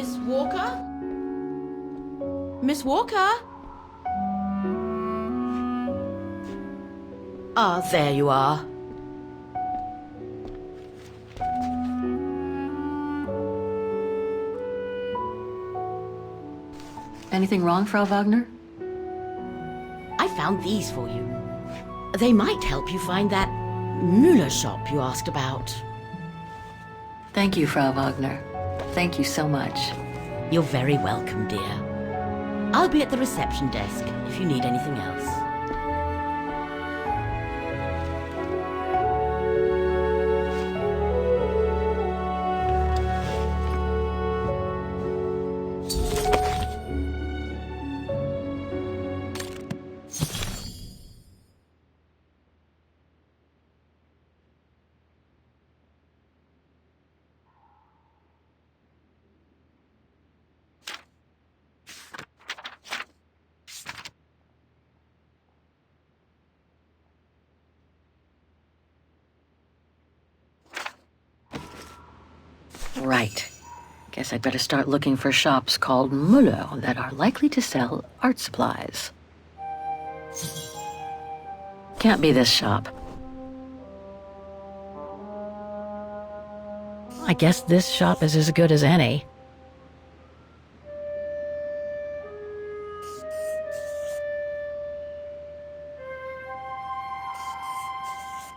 Miss Walker? Miss Walker? Ah, there you are. Anything wrong, Frau Wagner? I found these for you. They might help you find that Müller shop you asked about. Thank you, Frau Wagner. Thank you so much. You're very welcome, dear. I'll be at the reception desk if you need anything else. Right. Guess I'd better start looking for shops called Müller that are likely to sell art supplies. Can't be this shop. I guess this shop is as good as any.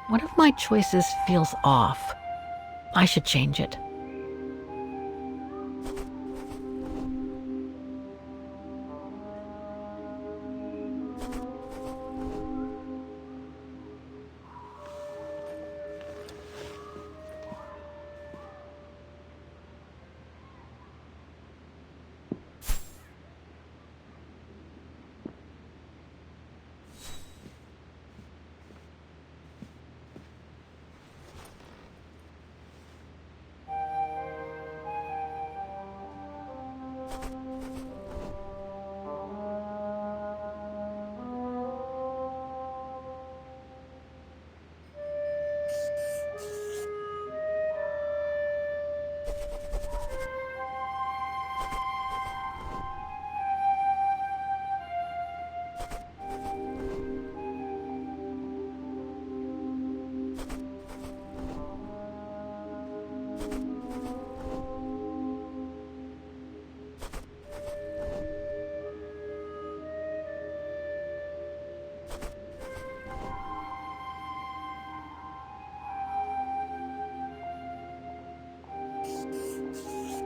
One of my choices feels off. I should change it.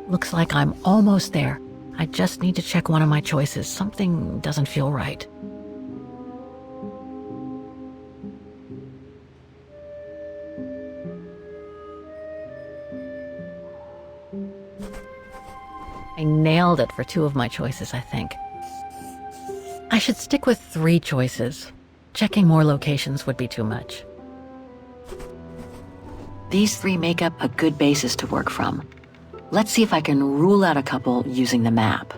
Looks like I'm almost there. I just need to check one of my choices. Something doesn't feel right. I nailed it for 2 of my choices, I think. I should stick with 3 choices. Checking more locations would be too much. These 3 make up a good basis to work from. Let's see if I can rule out a couple using the map.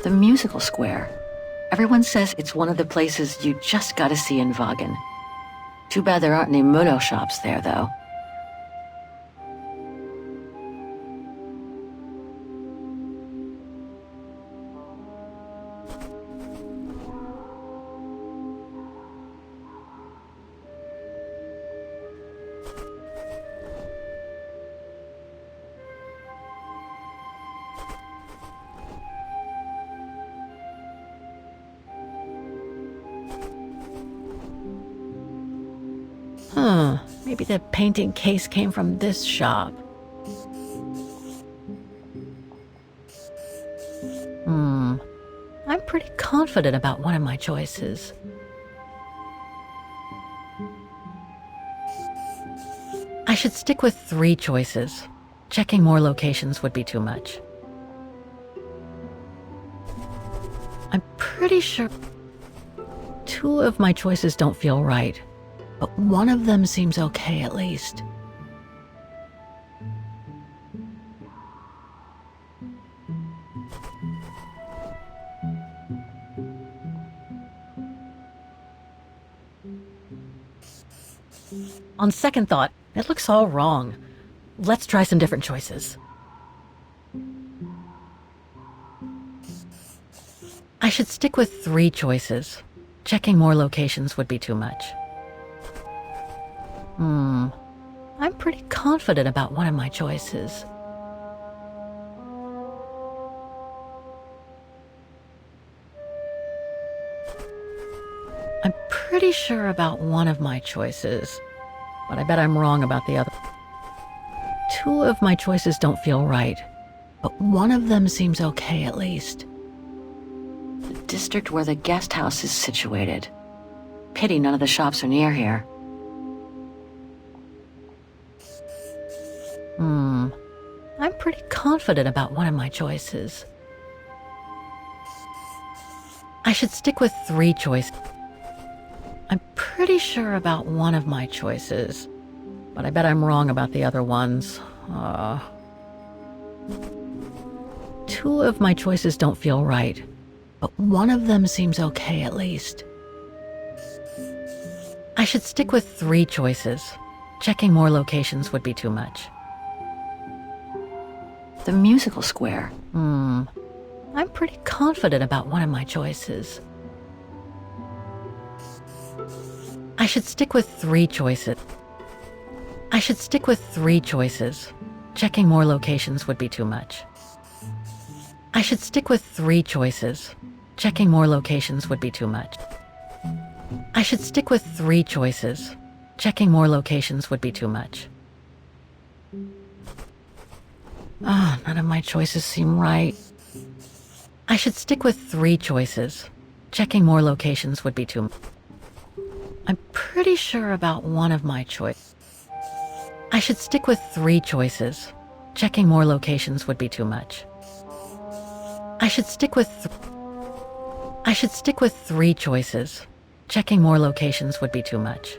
The musical square. Everyone says it's one of the places you just gotta see in Wagen. Too bad there aren't any Müller shops there, though. Maybe the painting case came from this shop. I'm pretty confident about one of my choices. I should stick with 3 choices. Checking more locations would be too much. I'm pretty sure 2 of my choices don't feel right, but one of them seems okay at least. On second thought, it looks all wrong. Let's try some different choices. I should stick with 3 choices. Checking more locations would be too much. I'm pretty confident about one of my choices. I'm pretty sure about one of my choices, but I bet I'm wrong about the other. 2 of my choices don't feel right, but one of them seems okay at least. The district where the guest house is situated. Pity none of the shops are near here. I'm pretty confident about one of my choices. I should stick with 3 choices. I'm pretty sure about one of my choices, but I bet I'm wrong about the other ones. 2 of my choices don't feel right, but one of them seems okay at least. I should stick with 3 choices. Checking more locations would be too much. The musical square. I'm pretty confident about one of my choices. I should stick with 3 choices. I should stick with 3 choices. Checking more locations would be too much. I should stick with 3 choices. Checking more locations would be too much. I should stick with 3 choices. Checking more locations would be too much. None of my choices seem right. I should stick with 3 choices. Checking more locations would be too much. I'm pretty sure about one of my choices. I should stick with 3 choices. Checking more locations would be too much. I should stick with 3 choices. Checking more locations would be too much.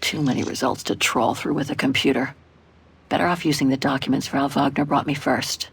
Too many results to trawl through with a computer. Better off using the documents Frau Wagner brought me first.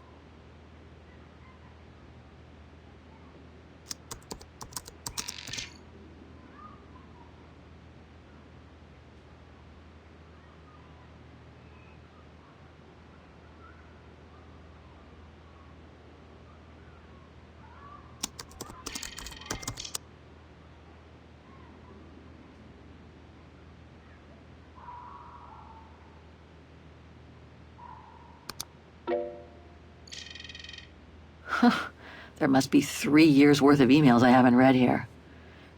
There must be 3 years' worth of emails I haven't read here.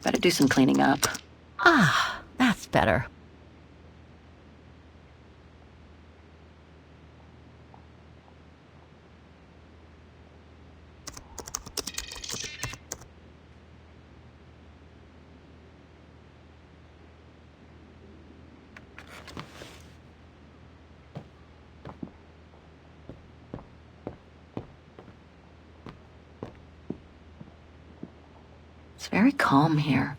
Better do some cleaning up. That's better. It's very calm here.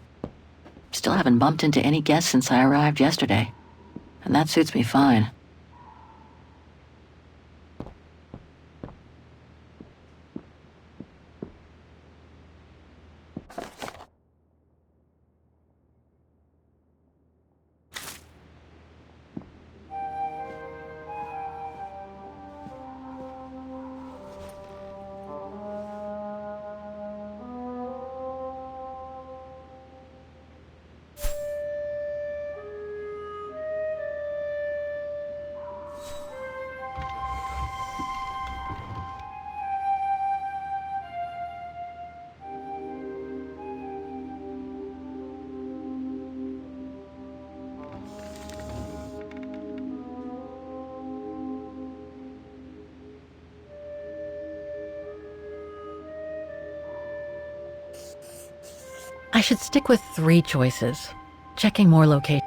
Still haven't bumped into any guests since I arrived yesterday. And that suits me fine. I should stick with 3 choices. Checking more locations.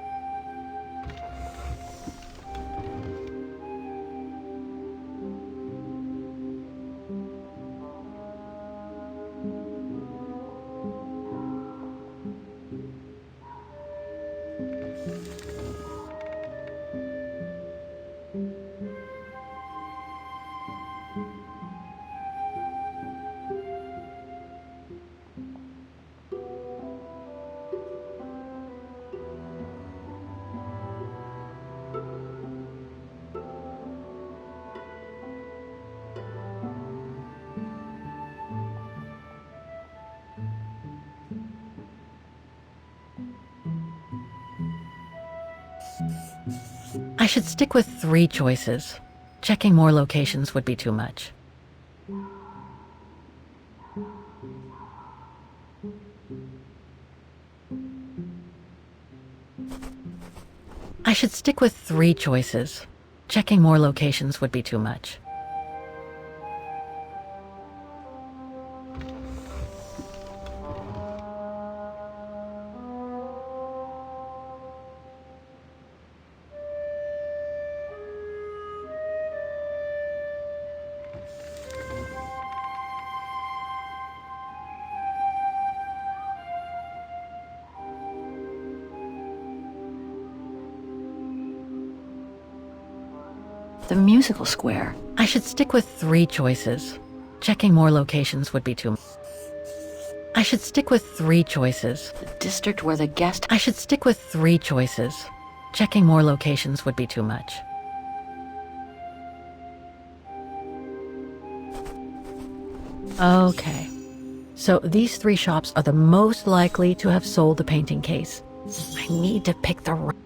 I should stick with 3 choices. Checking more locations would be too much. I should stick with 3 choices. Checking more locations would be too much. The musical square. I should stick with 3 choices. Checking more locations would be too much. I should stick with 3 choices. The district where the guest... I should stick with 3 choices. Checking more locations would be too much. Okay. So these 3 shops are the most likely to have sold the painting case. I need to pick the right...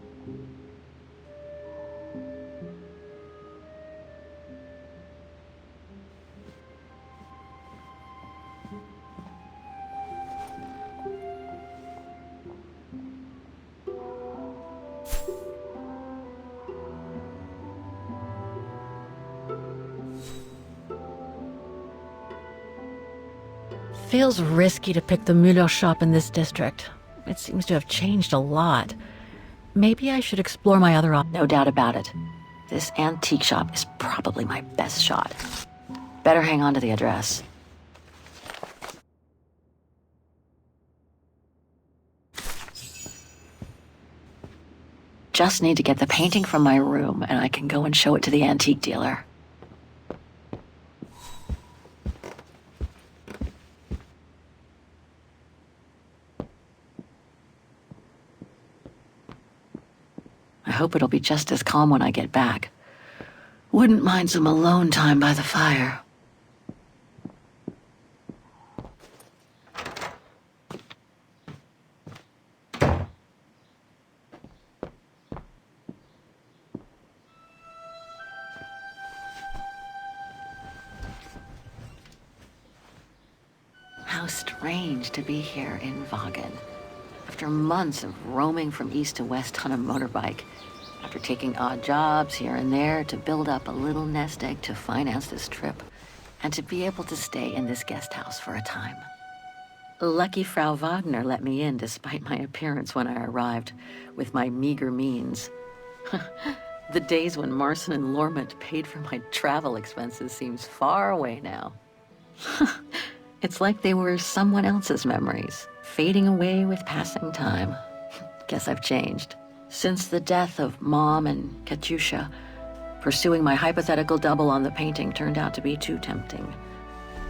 Feels risky to pick the Müller shop in this district. It seems to have changed a lot. Maybe I should explore my other options. No doubt about it. This antique shop is probably my best shot. Better hang on to the address. Just need to get the painting from my room, and I can go and show it to the antique dealer. I hope it'll be just as calm when I get back. Wouldn't mind some alone time by the fire. How strange to be here in Vaughan. After months of roaming from east to west on a motorbike, after taking odd jobs here and there to build up a little nest egg to finance this trip, and to be able to stay in this guest house for a time. Lucky Frau Wagner let me in despite my appearance when I arrived, with my meager means. The days when Marson and Lormont paid for my travel expenses seems far away now. It's like they were someone else's memories, fading away with passing time. Guess I've changed. Since the death of Mom and Katyusha, pursuing my hypothetical double on the painting turned out to be too tempting.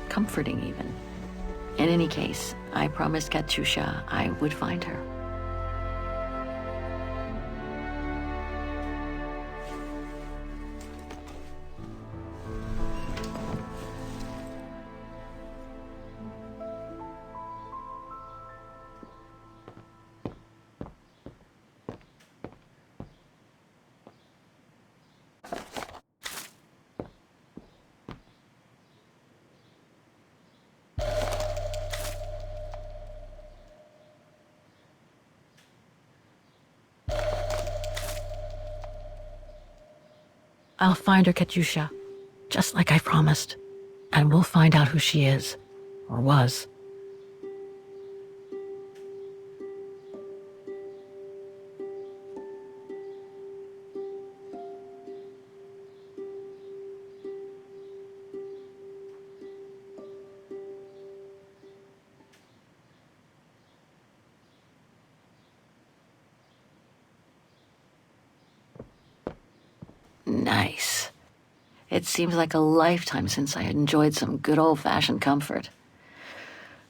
Comforting, even. In any case, I promised Katyusha I would find her. I'll find her, Katyusha, just like I promised. And we'll find out who she is, or was. It seems like a lifetime since I enjoyed some good old-fashioned comfort.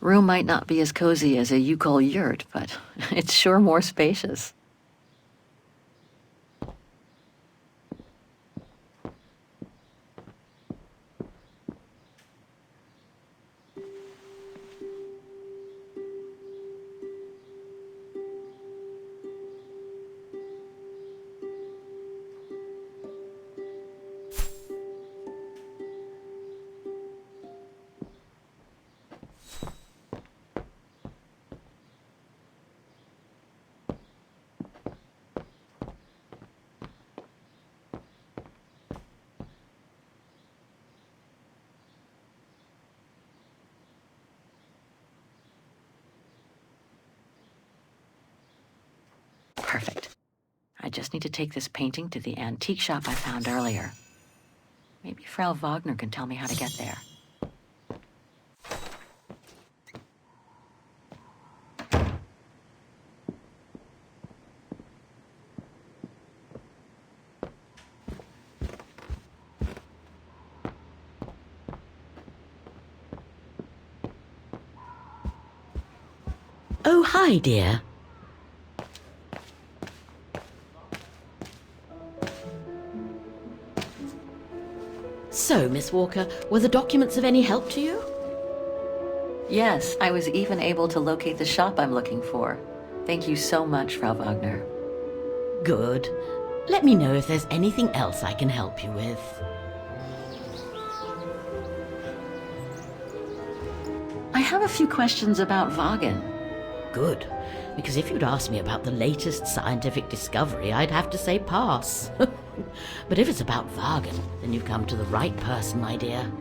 Room might not be as cozy as a you call yurt, but it's sure more spacious. Perfect. I just need to take this painting to the antique shop I found earlier. Maybe Frau Wagner can tell me how to get there. Oh, hi, dear. So, Miss Walker, were the documents of any help to you? Yes, I was even able to locate the shop I'm looking for. Thank you so much, Frau Wagner. Good. Let me know if there's anything else I can help you with. I have a few questions about Wagen. Good. Because if you'd asked me about the latest scientific discovery, I'd have to say pass. But if it's about Wagen, then you've come to the right person, my dear.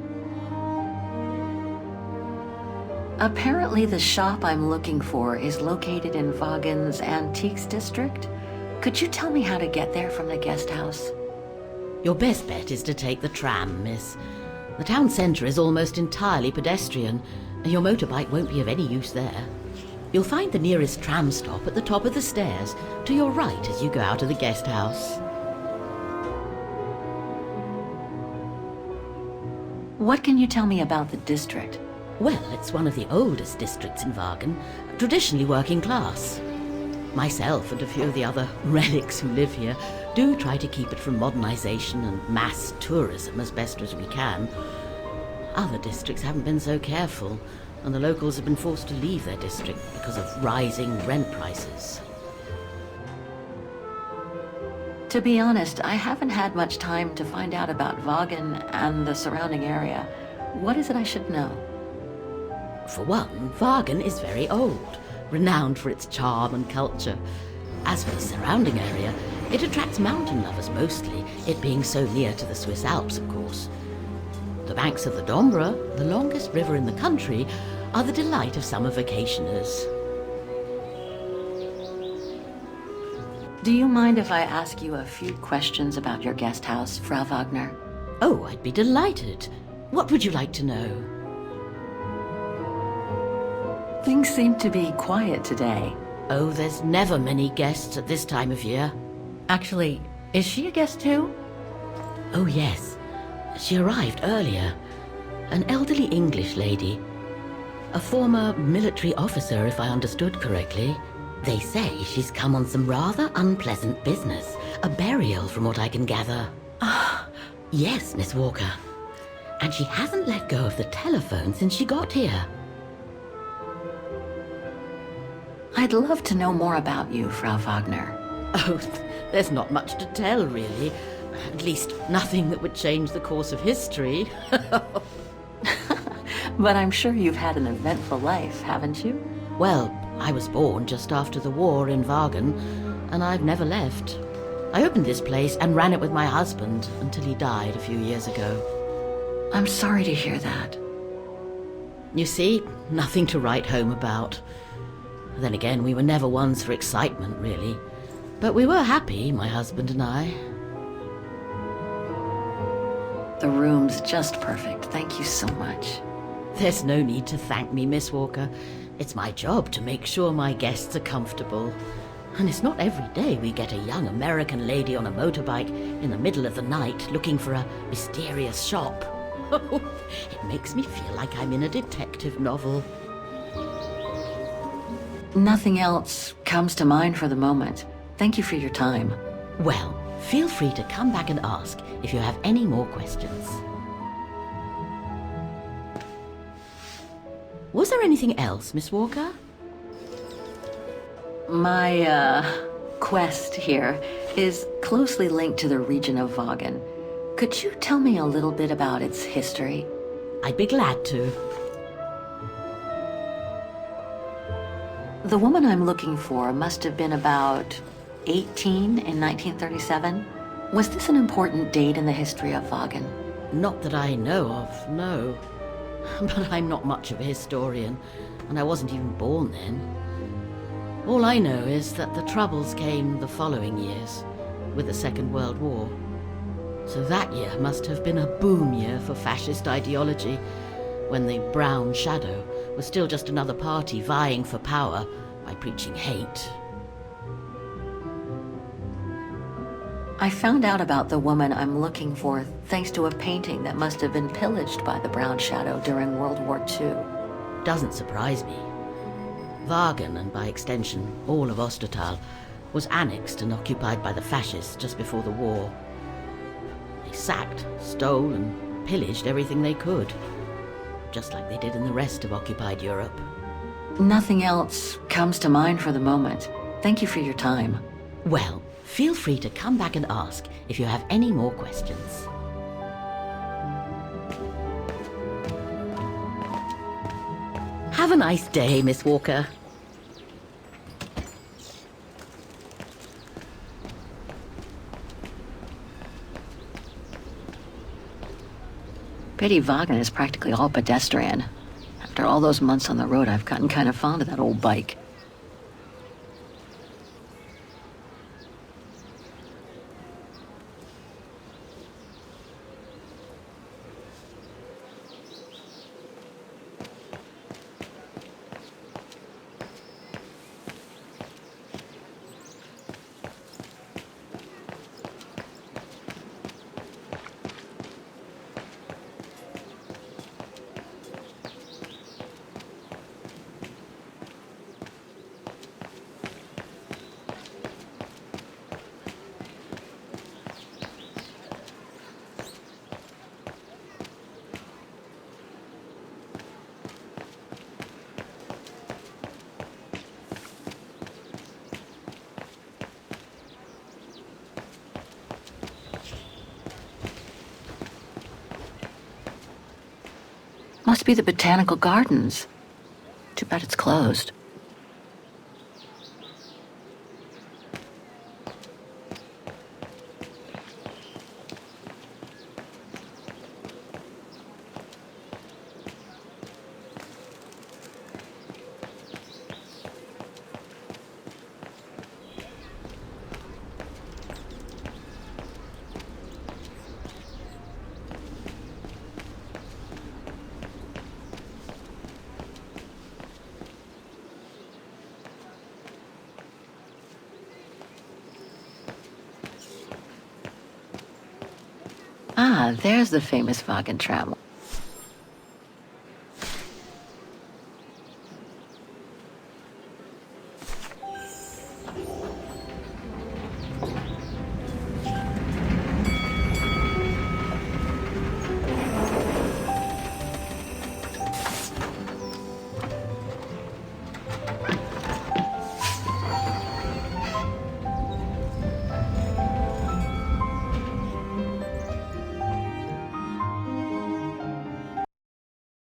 Apparently the shop I'm looking for is located in Wagen's Antiques District. Could you tell me how to get there from the guest house? Your best bet is to take the tram, miss. The town centre is almost entirely pedestrian, and your motorbike won't be of any use there. You'll find the nearest tram stop at the top of the stairs, to your right as you go out of the guest house. What can you tell me about the district? Well, it's one of the oldest districts in Wagen, traditionally working class. Myself and a few of the other relics who live here do try to keep it from modernisation and mass tourism as best as we can. Other districts haven't been so careful, and the locals have been forced to leave their district because of rising rent prices. To be honest, I haven't had much time to find out about Wagen and the surrounding area. What is it I should know? For one, Wagen is very old, renowned for its charm and culture. As for the surrounding area, it attracts mountain lovers mostly, it being so near to the Swiss Alps, of course. The banks of the Dombra, the longest river in the country, are the delight of summer vacationers. Do you mind if I ask you a few questions about your guest house, Frau Wagner? Oh, I'd be delighted. What would you like to know? Things seem to be quiet today. Oh, there's never many guests at this time of year. Actually, is she a guest too? Oh, yes. She arrived earlier. An elderly English lady. A former military officer, if I understood correctly. They say she's come on some rather unpleasant business. A burial, from what I can gather. Yes, Miss Walker. And she hasn't let go of the telephone since she got here. I'd love to know more about you, Frau Wagner. Oh, there's not much to tell, really. At least nothing that would change the course of history. But I'm sure you've had an eventful life, haven't you? Well, I was born just after the war in Wagen, and I've never left. I opened this place and ran it with my husband until he died a few years ago. I'm sorry to hear that. You see, nothing to write home about. Then again, we were never ones for excitement, really. But we were happy, my husband and I. The room's just perfect. Thank you so much. There's no need to thank me, Miss Walker. It's my job to make sure my guests are comfortable. And it's not every day we get a young American lady on a motorbike in the middle of the night looking for a mysterious shop. It makes me feel like I'm in a detective novel. Nothing else comes to mind for the moment. Thank you for your time. Well, feel free to come back and ask if you have any more questions. Was there anything else, Miss Walker? My, quest here is closely linked to the region of Vaughan. Could you tell me a little bit about its history? I'd be glad to. The woman I'm looking for must have been about 18 in 1937. Was this an important date in the history of Vaughan? Not that I know of, no. But I'm not much of a historian, and I wasn't even born then. All I know is that the Troubles came the following years, with the Second World War. So that year must have been a boom year for fascist ideology, when the Brown Shadow was still just another party vying for power by preaching hate. I found out about the woman I'm looking for thanks to a painting that must have been pillaged by the Brown Shadow during World War II. Doesn't surprise me. Vaughan, and by extension all of Ostertal, was annexed and occupied by the fascists just before the war. They sacked, stole, and pillaged everything they could, just like they did in the rest of occupied Europe. Nothing else comes to mind for the moment. Thank you for your time. Well, feel free to come back and ask if you have any more questions. Have a nice day, Miss Walker. Pity Vaughan is practically all pedestrian. After all those months on the road, I've gotten kind of fond of that old bike. Must be the Botanical Gardens. Too bad it's closed. Ah, there's the famous Vaughan tram.